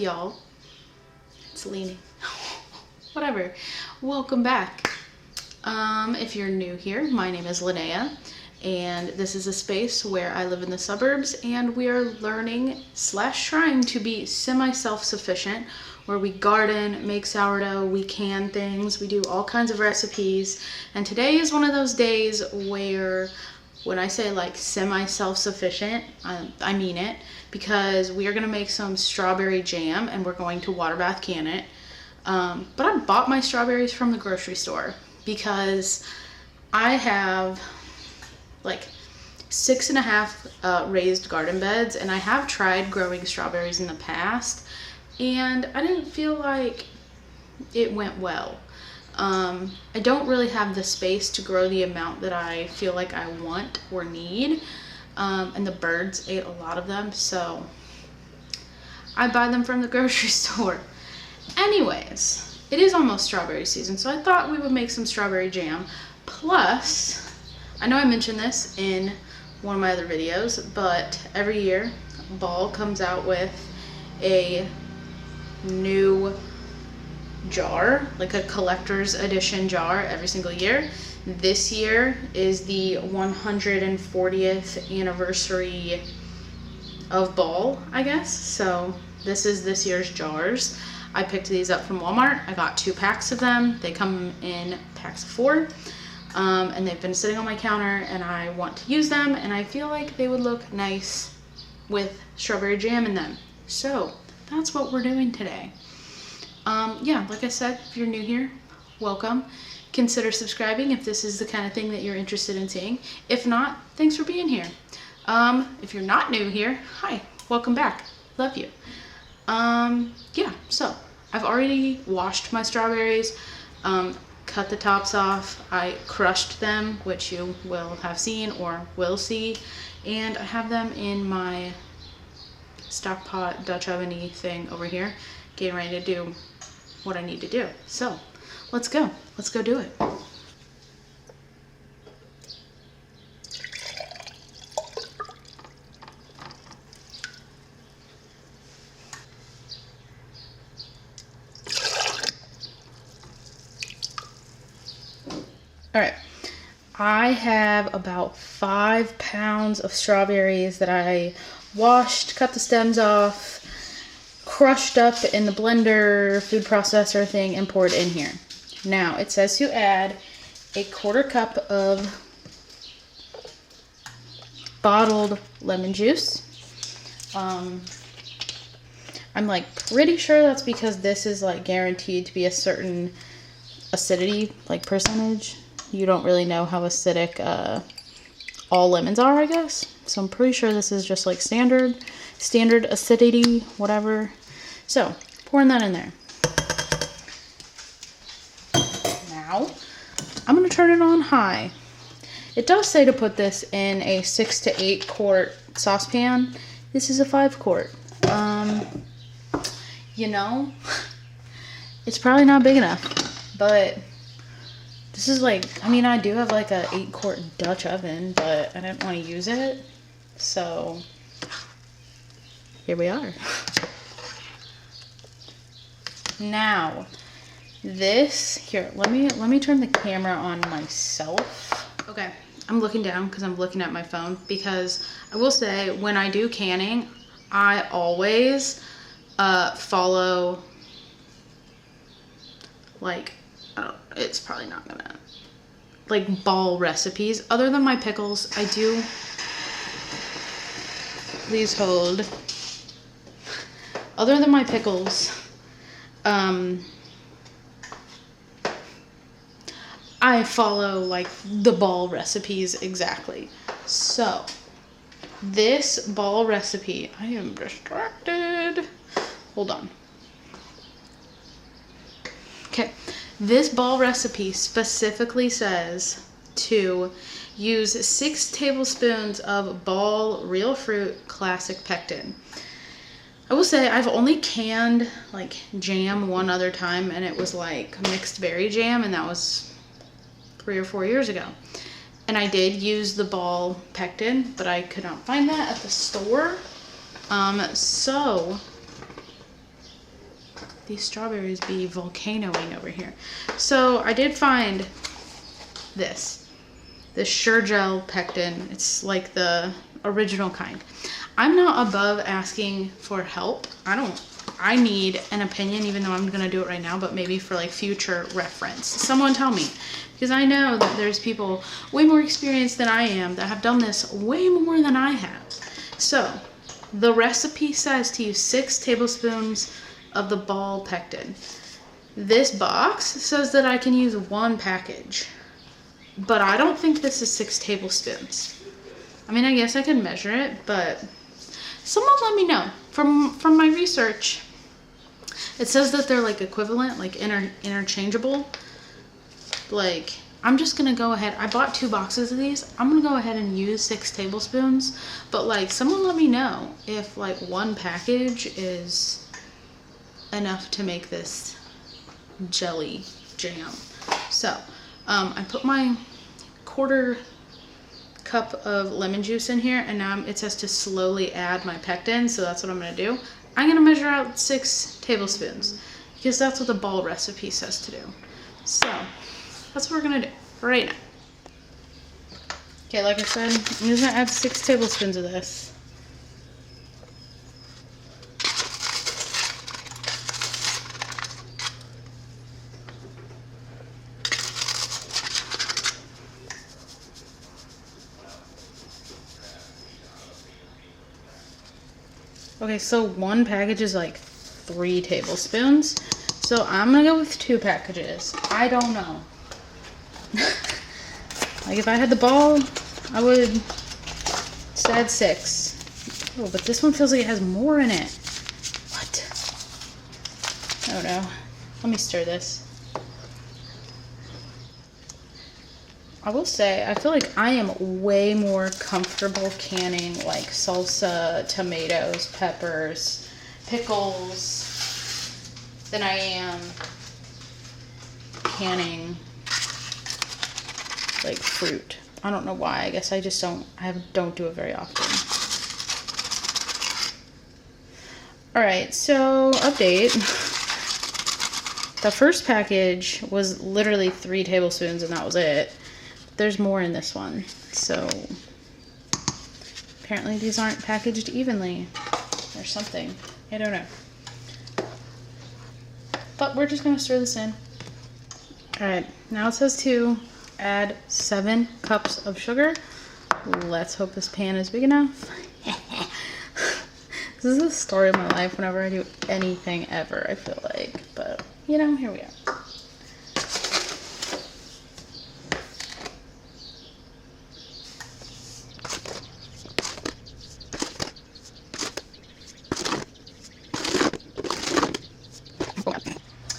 up, y'all? It's leaning. Whatever. Welcome back. If you're new here, my name is Linnea, and this is a space where I live in the suburbs, and we are learning / trying to be semi-self-sufficient, where we garden, make sourdough, we can things, we do all kinds of recipes. And today is one of those days where when I say like semi-self-sufficient, I mean it, because we are gonna make some strawberry jam and we're going to water bath can it. But I bought my strawberries from the grocery store because I have like 6.5 raised garden beds, and I have tried growing strawberries in the past and I didn't feel like it went well. I don't really have the space to grow the amount that I feel like I want or need, and the birds ate a lot of them, so I buy them from the grocery store. Anyways, it is almost strawberry season, so I thought we would make some strawberry jam. Plus, I know I mentioned this in one of my other videos, but every year Ball comes out with a new jar, like a collector's edition jar every single year. This year is the 140th anniversary of Ball, I guess. So this is this year's jars. I picked these up from Walmart. I got 2 packs of them. They come in packs of 4. And they've been sitting on my counter and I want to use them, and I feel like they would look nice with strawberry jam in them. So that's what we're doing today. Yeah, like I said, if you're new here, welcome. Consider subscribing if this is the kind of thing that you're interested in seeing. If not, thanks for being here. If you're not new here, hi, welcome back. Love you. Yeah, so I've already washed my strawberries, cut the tops off. I crushed them, which you will have seen or will see, and I have them in my stock pot Dutch oven-y thing over here, getting ready to do what I need to do. So let's go do it. All right, I have about 5 pounds of strawberries that I washed, cut the stems off, crushed up in the blender, food processor thing, and poured in here. Now, it says to add a 1/4 cup of bottled lemon juice. I'm like pretty sure that's because this is like guaranteed to be a certain acidity, like percentage. You don't really know how acidic all lemons are, I guess. So I'm pretty sure this is just like standard acidity, whatever. So pouring that in there. Now I'm gonna turn it on high. It does say to put this in a 6 to 8 quart saucepan. This is a 5 quart. You know, it's probably not big enough, but this is like, I mean, I do have like a 8 quart Dutch oven, but I didn't want to use it. So here we are. Now, this, here, let me turn the camera on myself. Okay, I'm looking down because I'm looking at my phone, because I will say when I do canning, I always follow, like, it's probably not gonna, like, Ball recipes. Other than my pickles, I do, please hold. Other than my pickles, I follow like the Ball recipes exactly. So this Ball recipe, I am distracted. Hold on. Okay, this Ball recipe specifically says to use 6 tablespoons of Ball Real Fruit Classic Pectin. I will say I've only canned like jam one other time, and it was like mixed berry jam, and that was 3 or 4 years ago. And I did use the Ball Pectin, but I could not find that at the store. So these strawberries be volcanoing over here. So I did find this Sure-Gel pectin. It's like the original kind. I'm not above asking for help. I need an opinion, even though I'm gonna do it right now, but maybe for like future reference. Someone tell me, because I know that there's people way more experienced than I am that have done this way more than I have. So the recipe says to use 6 tablespoons of the ball pectin. This box says that I can use 1 package, but I don't think this is 6 tablespoons. I mean, I guess I can measure it, but someone let me know. From my research, it says that they're like equivalent, like interchangeable. Like, I'm just gonna go ahead. I bought 2 boxes of these. I'm gonna go ahead and use 6 tablespoons. But like, someone let me know if like 1 package is enough to make this jelly jam. So, I put my 1/4 cup of lemon juice in here, and now it says to slowly add my pectin, so that's what I'm gonna do. I'm gonna measure out 6 tablespoons because that's what the ball recipe says to do. So that's what we're gonna do right now. Okay, like I said, I'm just gonna add 6 tablespoons of this. Okay, so 1 package is like 3 tablespoons. So I'm gonna go with 2 packages. I don't know. Like if I had the ball, I would add 6. Oh, but this one feels like it has more in it. What? I don't know. Let me stir this. I will say, I feel like I am way more comfortable canning like salsa, tomatoes, peppers, pickles than I am canning like fruit. I don't know why. I guess I just don't do it very often. Alright, so update. The first package was literally 3 tablespoons and that was it. There's more in this one, so apparently these aren't packaged evenly or something. I don't know. But we're just gonna stir this in. Alright, now it says to add 7 cups of sugar. Let's hope this pan is big enough. This is the story of my life whenever I do anything ever, I feel like. But, you know, here we are.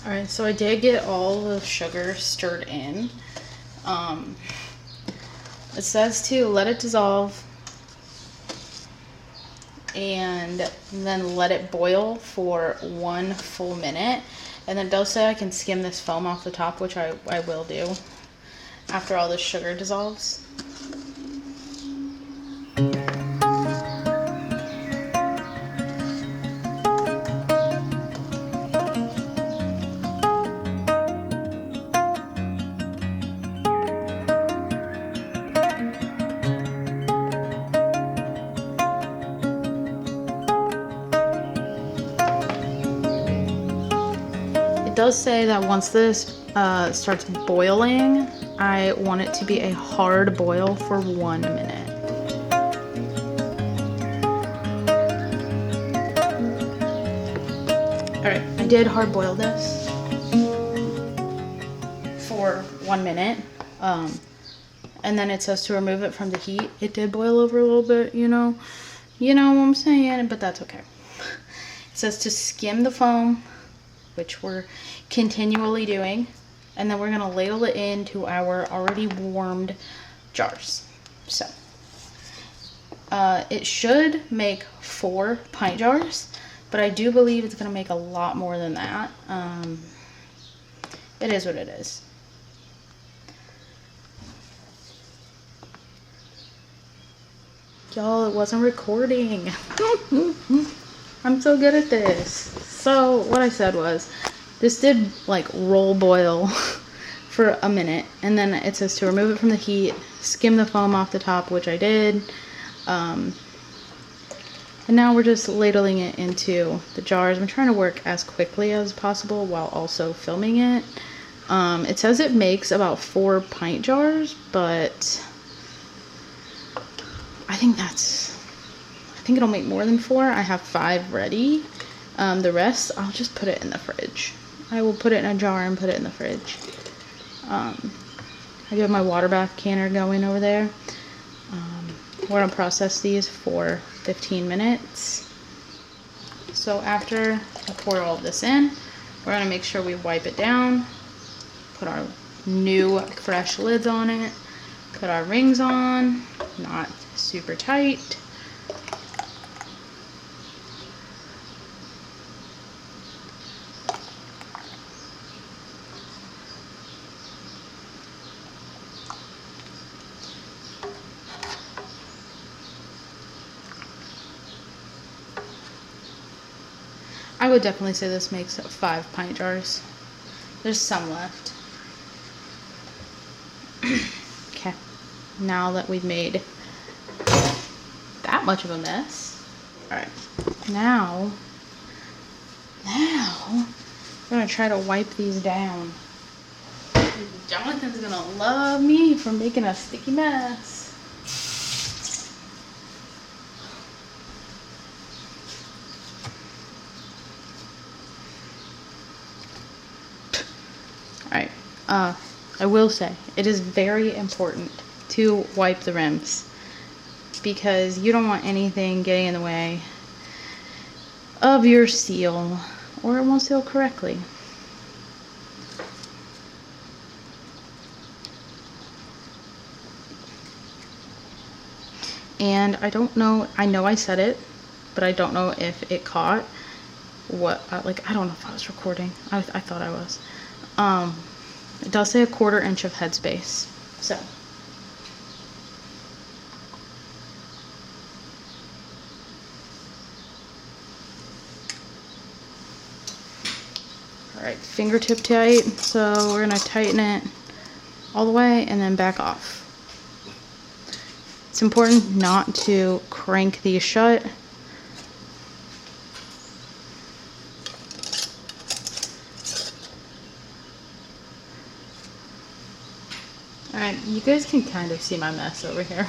Alright, so I did get all the sugar stirred in. It says to let it dissolve and then let it boil for 1 full minute. And then it does say I can skim this foam off the top, which I will do after all the sugar dissolves. It does say that once this starts boiling, I want it to be a hard boil for 1 minute. Alright, I did hard boil this for 1 minute. And then it says to remove it from the heat. It did boil over a little bit, you know what I'm saying, but that's okay. It says to skim the foam, which we're continually doing, and then we're gonna ladle it into our already warmed jars. So it should make 4 pint jars, but I do believe it's gonna make a lot more than that. It is what it is. Y'all, it wasn't recording. I'm so good at this. So what I said was, this did like roll boil for a minute, and then it says to remove it from the heat, skim the foam off the top, which I did. And now we're just ladling it into the jars. I'm trying to work as quickly as possible while also filming it. It says it makes about 4 pint jars, but I think it'll make more than 4. I have 5 ready. The rest, I'll just put it in the fridge. I will put it in a jar and put it in the fridge. I do have my water bath canner going over there. We're gonna process these for 15 minutes. So after I pour all of this in, we're gonna make sure we wipe it down, put our new fresh lids on it, put our rings on, not super tight. I would definitely say this makes 5 pint jars. There's some left. Okay, now that we've made that much of a mess, all right, now we're gonna try to wipe these down. Jonathan's gonna love me for making a sticky mess. Alright, I will say, it is very important to wipe the rims because you don't want anything getting in the way of your seal or it won't seal correctly. And I don't know, I know I said it, but I don't know if it caught what, like, I don't know if I was recording. I thought I was. It does say 1/4 inch of headspace, so. Alright, fingertip tight, so we're gonna tighten it all the way and then back off. It's important not to crank these shut. Alright, you guys can kind of see my mess over here,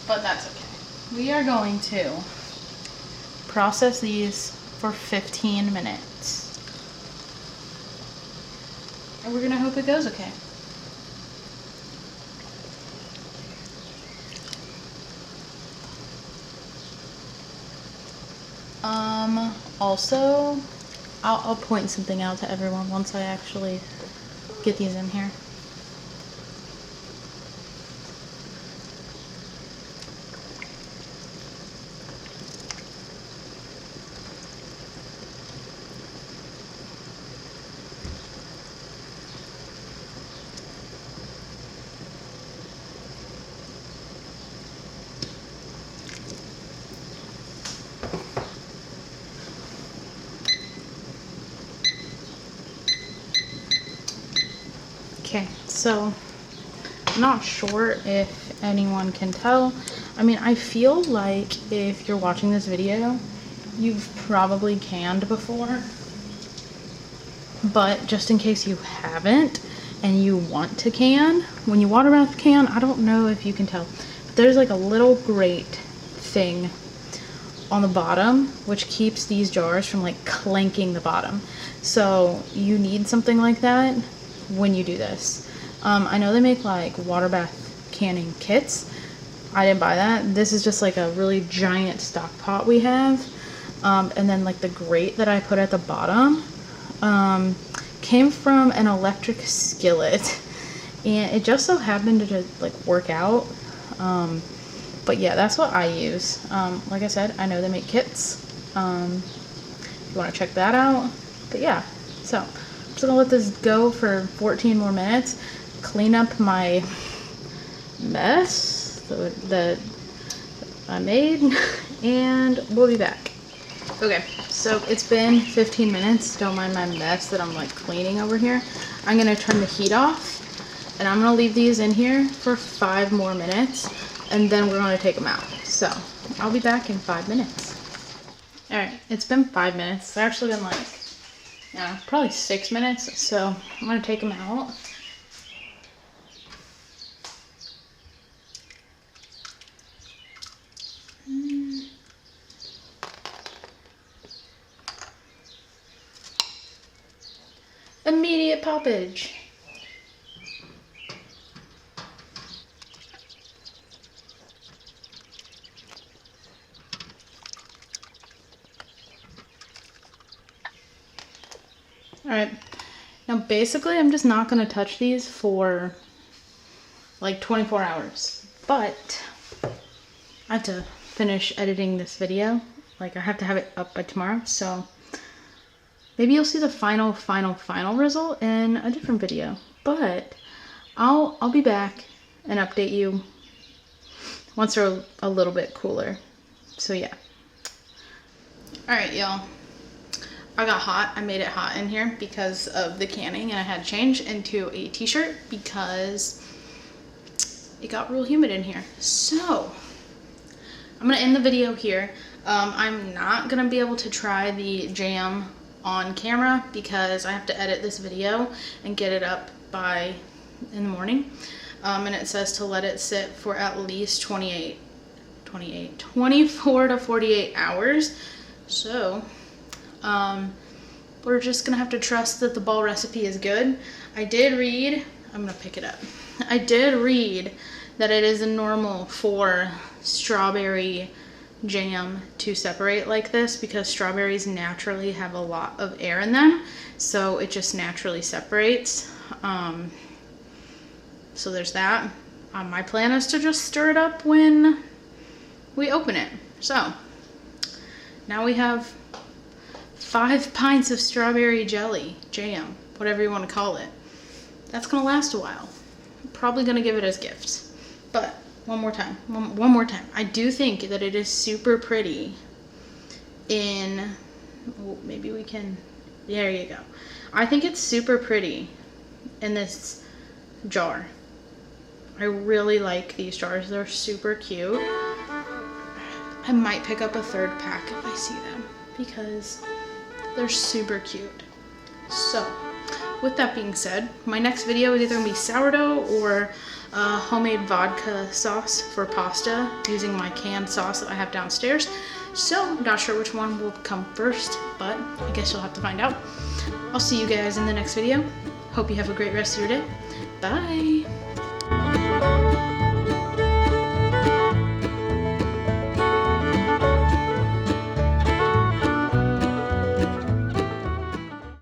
but that's okay. We are going to process these for 15 minutes. And we're gonna hope it goes okay. Also, I'll point something out to everyone once I actually get these in here. Okay, so I'm not sure if anyone can tell. I mean, I feel like if you're watching this video, you've probably canned before. But just in case you haven't and you want to can, when you water bath can, I don't know if you can tell, but there's like a little grate thing on the bottom which keeps these jars from like clanking the bottom. So you need something like that when you do this. I know they make like water bath canning kits. I didn't buy that. This is just like a really giant stock pot we have. And then like the grate that I put at the bottom came from an electric skillet, and it just so happened to just like work out. But yeah, that's what I use. Like I said, I know they make kits. If you want to check that out. But yeah, so I'm just gonna let this go for 14 more minutes, clean up my mess that I made, and we'll be back. Okay, so it's been 15 minutes. Don't mind my mess that I'm like cleaning over here. I'm gonna turn the heat off and I'm gonna leave these in here for 5 more minutes and then we're gonna take them out. So I'll be back in 5 minutes. All right, it's been 5 minutes. It's actually been like, yeah, probably 6 minutes. So I'm gonna take them out. Immediate poppage. All right, now basically I'm just not gonna touch these for like 24 hours, but I have to finish editing this video. Like I have to have it up by tomorrow, so maybe you'll see the final result in a different video. But I'll be back and update you once they're a little bit cooler. So yeah. All right, y'all. I got hot. I made it hot in here because of the canning, and I had to change into a t-shirt because it got real humid in here. So I'm gonna end the video here. I'm not gonna be able to try the jam on camera because I have to edit this video and get it up by in the morning. And it says to let it sit for at least 24 to 48 hours. So we're just gonna have to trust that the ball recipe is good. I did read, I'm gonna pick it up. I did read that it is normal for strawberry jam to separate like this because strawberries naturally have a lot of air in them, so it just naturally separates. So there's that. My plan is to just stir it up when we open it. So now we have 5 pints of strawberry jelly, jam, whatever you want to call it. That's gonna last a while. Probably gonna give it as gifts. But one more time. I do think that it is super pretty in, oh, maybe we can, there you go. I think it's super pretty in this jar. I really like these jars. They're super cute. I might pick up a 3rd pack if I see them because they're super cute. So with that being said, my next video is either gonna be sourdough or homemade vodka sauce for pasta using my canned sauce that I have downstairs. So I'm not sure which one will come first, but I guess you'll have to find out. I'll see you guys in the next video. Hope you have a great rest of your day. Bye.